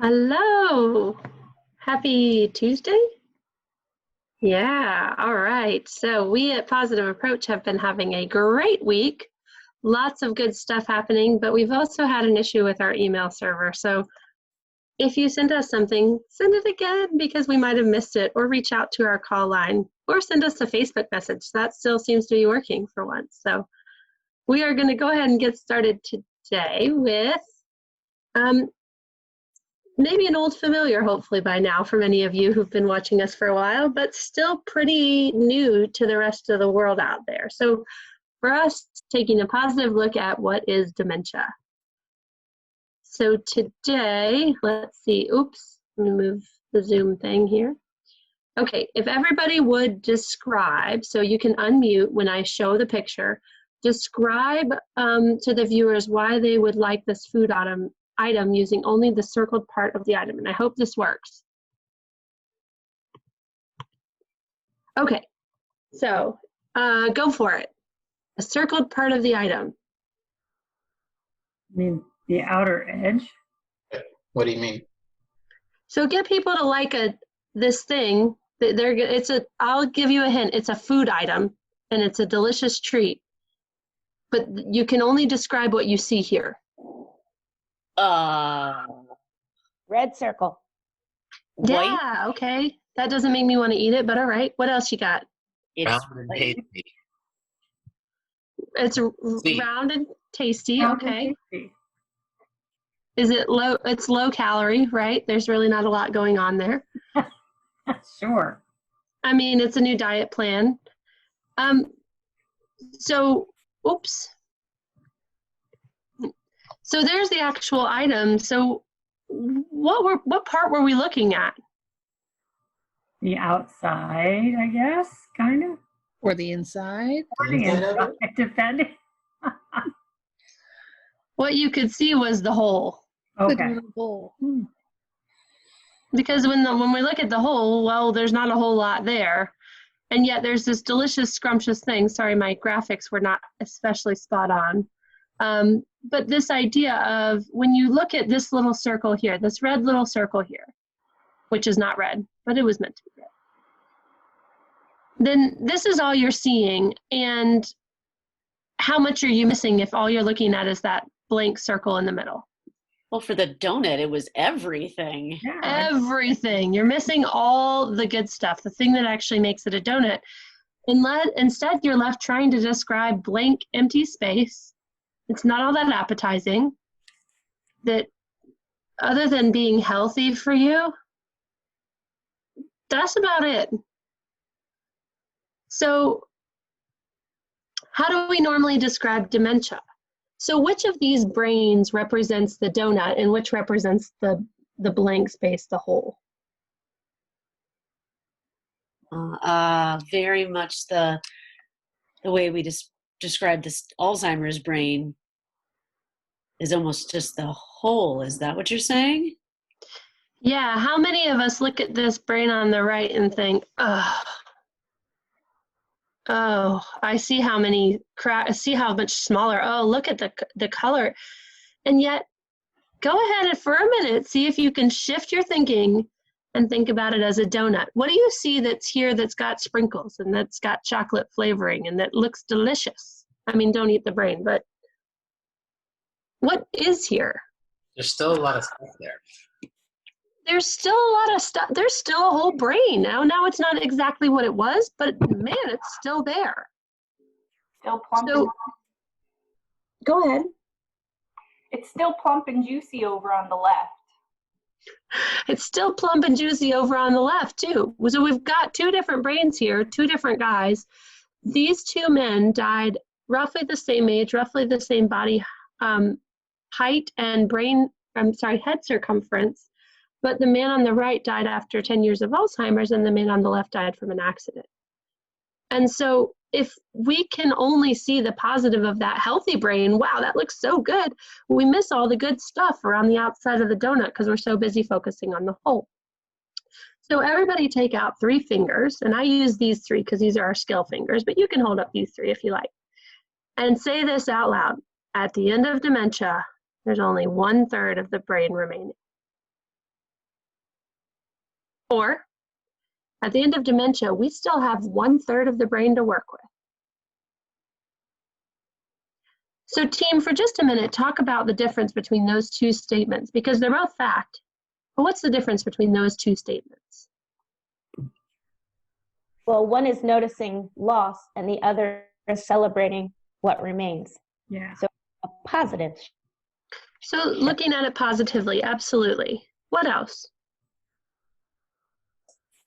Hello. Happy Tuesday? Yeah, all right. So we at Positive Approach have been having a great week. Lots of good stuff happening, but we've also had an issue with our email server. So if you send us something, send it again because we might have missed it, or reach out to our call line, or send us a Facebook message. That still seems to be working for once. So we are going to go ahead and get started today with maybe an old familiar, hopefully by now, for many of you who've been watching us for a while, but still pretty new to the rest of the world out there. So for us, taking a positive look at what is dementia. So today, let's see, oops, let me move the Zoom thing here. Okay, if everybody would describe, so you can unmute when I show the picture, describe to the viewers why they would like this food item using only the circled part of the item, and I hope this works. Okay, so go for it. A circled part of the item. I mean, the outer edge. What do you mean? So get people to like this thing. I'll give you a hint. It's a food item, and it's a delicious treat. But you can only describe what you see here. Red circle. Yeah, White. okay. That doesn't make me want to eat it, but all right. What else you got? It's Round and tasty. It's Sweet. round and tasty. Round and Okay. tasty. Is it low? It's low calorie, right? There's really not a lot going on there. Sure. I mean, it's a new diet plan. So, oops. So there's the actual item. So what part were we looking at? The outside, I guess, kind of. Or the inside. Or the Inside of inside, depending. What you could see was the hole. The Okay. donut bowl. Because when we look at the hole, well, there's not a whole lot there. And yet there's this delicious, scrumptious thing. Sorry, my graphics were not especially spot on. But this idea of when you look at this little circle here, this red little circle here, which is not red, but it was meant to be red, then this is all you're seeing. And how much are you missing if all you're looking at is that blank circle in the middle? Well, for the donut, it was everything. Yeah. Everything. You're missing all the good stuff, the thing that actually makes it a donut. Instead, you're left trying to describe blank, empty space. It's not all that appetizing. That other than being healthy for you, that's about it. So how do we normally describe dementia? So which of these brains represents the donut and which represents the blank space, the hole? Very much the way we describe this Alzheimer's brain is almost just the whole. Is that what you're saying? Yeah, how many of us look at this brain on the right and think, oh, I see how many cracks, see how much smaller. Oh, look at the color. And yet, go ahead and for a minute, see if you can shift your thinking and think about it as a donut. What do you see that's here that's got sprinkles and that's got chocolate flavoring and that looks delicious? I mean, don't eat the brain, but what is here? There's still a lot of stuff there. There's still a lot of stuff. There's still a whole brain. Now it's not exactly what it was, but man, it's still there. Still plump. So, go ahead. It's still plump and juicy over on the left. It's still plump and juicy over on the left, too. So we've got two different brains here, two different guys. These two men died roughly the same age, roughly the same body height and head circumference. But the man on the right died after 10 years of Alzheimer's, and the man on the left died from an accident. And so if we can only see the positive of that healthy brain, wow, that looks so good, we miss all the good stuff around the outside of the donut because we're so busy focusing on the whole. So everybody take out 3 fingers, and I use these 3 because these are our scale fingers, but you can hold up these 3 if you like. And say this out loud. At the end of dementia, there's only 1/3 of the brain remaining. Or at the end of dementia, we still have 1/3 of the brain to work with. So team, for just a minute, talk about the difference between those two statements, because they're both fact. But what's the difference between those two statements? Well, one is noticing loss and the other is celebrating what remains. Yeah. So a positive. So looking at it positively, absolutely. What else?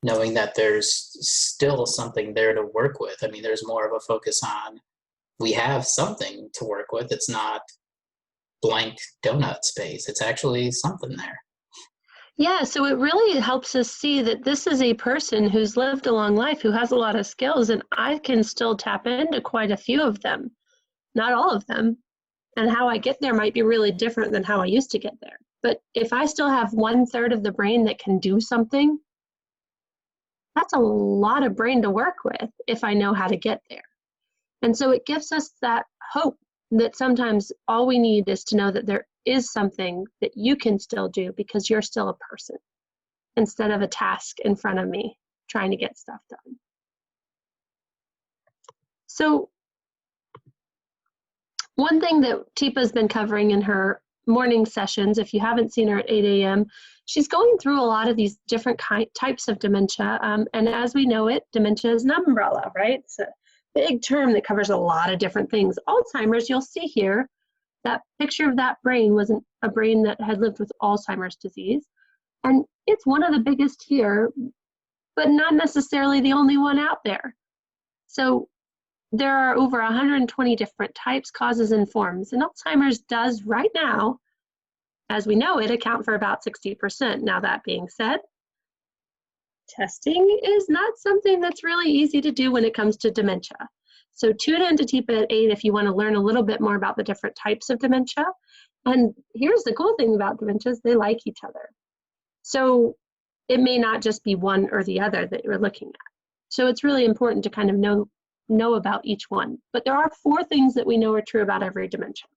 Knowing that there's still something there to work with. I mean, there's more of a focus on we have something to work with. It's not blank donut space. It's actually something there. Yeah, so it really helps us see that this is a person who's lived a long life, who has a lot of skills, and I can still tap into quite a few of them, not all of them. And how I get there might be really different than how I used to get there. But if I still have 1/3 of the brain that can do something, that's a lot of brain to work with if I know how to get there. And so it gives us that hope that sometimes all we need is to know that there is something that you can still do because you're still a person, instead of a task in front of me trying to get stuff done. So one thing that Teepa's been covering in her morning sessions, if you haven't seen her at 8 a.m., she's going through a lot of these different types of dementia. And as we know it, dementia is an umbrella, right? It's a big term that covers a lot of different things. Alzheimer's, you'll see here, that picture of that brain wasn't a brain that had lived with Alzheimer's disease. And it's one of the biggest here, but not necessarily the only one out there. So there are over 120 different types, causes, and forms. And Alzheimer's does right now, as we know it, account for about 60%. Now, that being said, testing is not something that's really easy to do when it comes to dementia. So tune in to Teepa at 8 if you want to learn a little bit more about the different types of dementia. And here's the cool thing about dementias, they like each other. So it may not just be one or the other that you're looking at. So it's really important to kind of know about each one. But there are 4 things that we know are true about every dementia.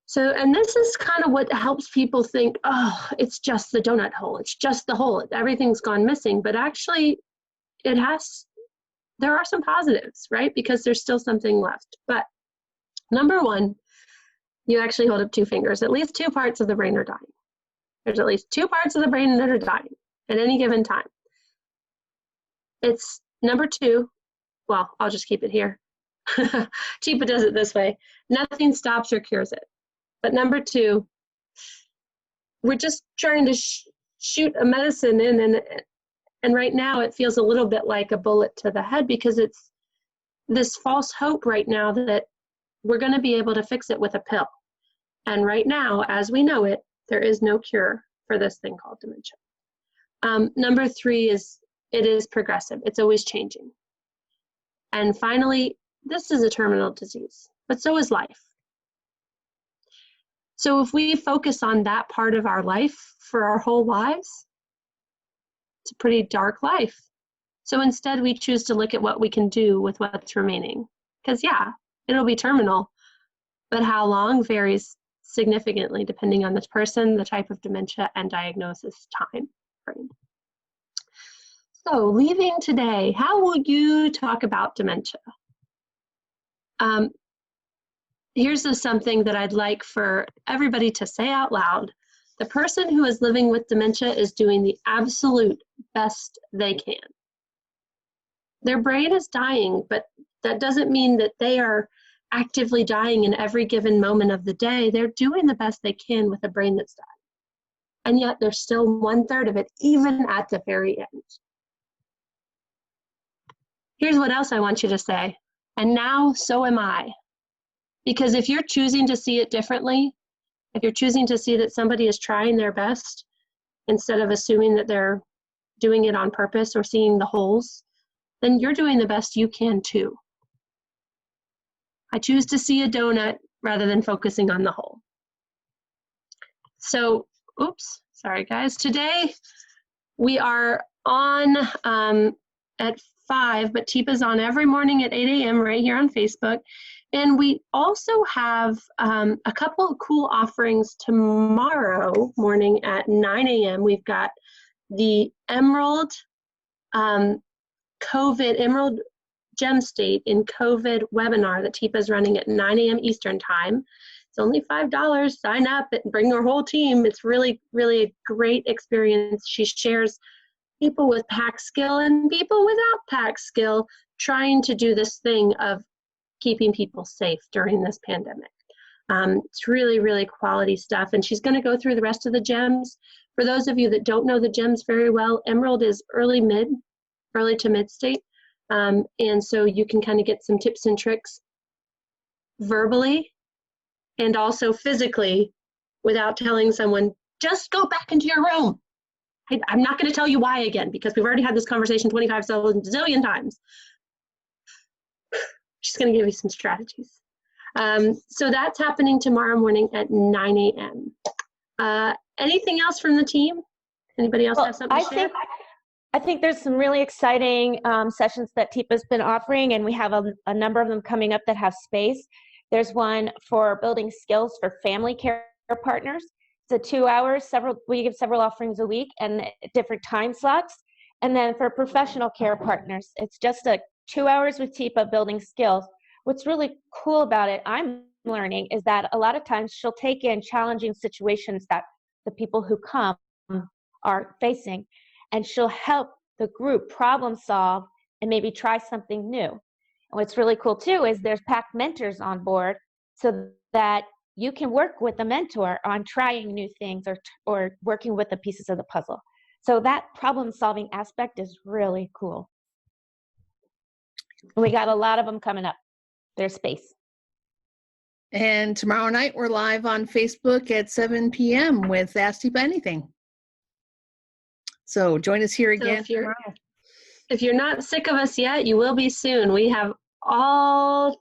So, and this is kind of what helps people think, oh, it's just the donut hole. It's just the hole. Everything's gone missing. But actually, there are some positives, right? Because there's still something left. But number 1, you actually hold up 2 fingers. At least 2 parts of the brain are dying. There's at least 2 parts of the brain that are dying at any given time. It's number 2. Well, I'll just keep it here. Teepa does it this way. Nothing stops or cures it. But number 2, we're just trying to shoot a medicine in, and right now it feels a little bit like a bullet to the head because it's this false hope right now that we're going to be able to fix it with a pill. And right now, as we know it, there is no cure for this thing called dementia. Number 3 is it is progressive. It's always changing. And finally, this is a terminal disease, but so is life. So if we focus on that part of our life for our whole lives, it's a pretty dark life. So instead, we choose to look at what we can do with what's remaining. Because yeah, it'll be terminal, but how long varies significantly depending on the person, the type of dementia, and diagnosis time frame. So leaving today, how will you talk about dementia? Here's something that I'd like for everybody to say out loud. The person who is living with dementia is doing the absolute best they can. Their brain is dying, but that doesn't mean that they are actively dying in every given moment of the day. They're doing the best they can with a brain that's dying. And yet there's still 1/3 of it, even at the very end. Here's what else I want you to say. And now, so am I. Because if you're choosing to see it differently, if you're choosing to see that somebody is trying their best, instead of assuming that they're doing it on purpose or seeing the holes, then you're doing the best you can too. I choose to see a donut rather than focusing on the hole. So, oops, sorry guys. Today we are on at 5, but Teepa's on every morning at 8 a.m. right here on Facebook. And we also have a couple of cool offerings tomorrow morning at 9 a.m. We've got the Emerald Emerald Gem State in COVID webinar that TIPA is running at 9 a.m. Eastern Time. It's only $5. Sign up and bring your whole team. It's really, really a great experience. She shares people with PAC skill and people without PAC skill trying to do this thing of keeping people safe during this pandemic. It's really, really quality stuff. And she's going to go through the rest of the gems. For those of you that don't know the gems very well, Emerald is early to mid state. And so you can kind of get some tips and tricks verbally and also physically without telling someone, just go back into your room. I'm not going to tell you why again, because we've already had this conversation 25 zillion times. She's going to give you some strategies. So that's happening tomorrow morning at 9 a.m. Anything else from the team? Anybody else have something to share? I think there's some really exciting sessions that TIPA's been offering, and we have a number of them coming up that have space. There's one for building skills for family care partners. It's a 2 hours, we give several offerings a week and different time slots. And then for professional care partners, it's just 2 hours with TIPA building skills. What's really cool about it, I'm learning, is that a lot of times she'll take in challenging situations that the people who come are facing, and she'll help the group problem solve and maybe try something new. And what's really cool too is there's PAC mentors on board so that you can work with a mentor on trying new things or working with the pieces of the puzzle. So that problem solving aspect is really cool. We got a lot of them coming up. There's space. And tomorrow night, we're live on Facebook at 7 p.m. with Ask TIPA Anything. So join us here again. So if you're not sick of us yet, you will be soon. We have all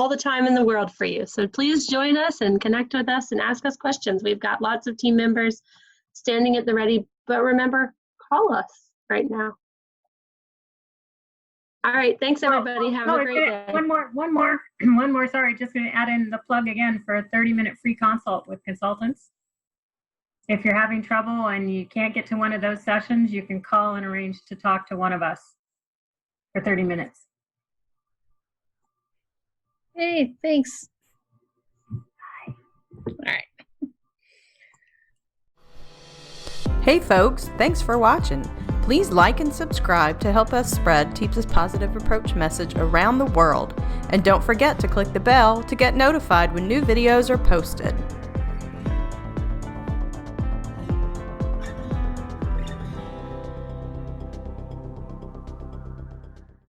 the time in the world for you. So please join us and connect with us and ask us questions. We've got lots of team members standing at the ready, but remember, call us right now. All right, thanks everybody. Have a great day. One more. Sorry, just going to add in the plug again for a 30-minute free consult with consultants. If you're having trouble and you can't get to one of those sessions, you can call and arrange to talk to one of us for 30 minutes. Hey, thanks. Bye. All right. Hey folks, thanks for watching. Please like and subscribe to help us spread TIPA's positive approach message around the world. And don't forget to click the bell to get notified when new videos are posted.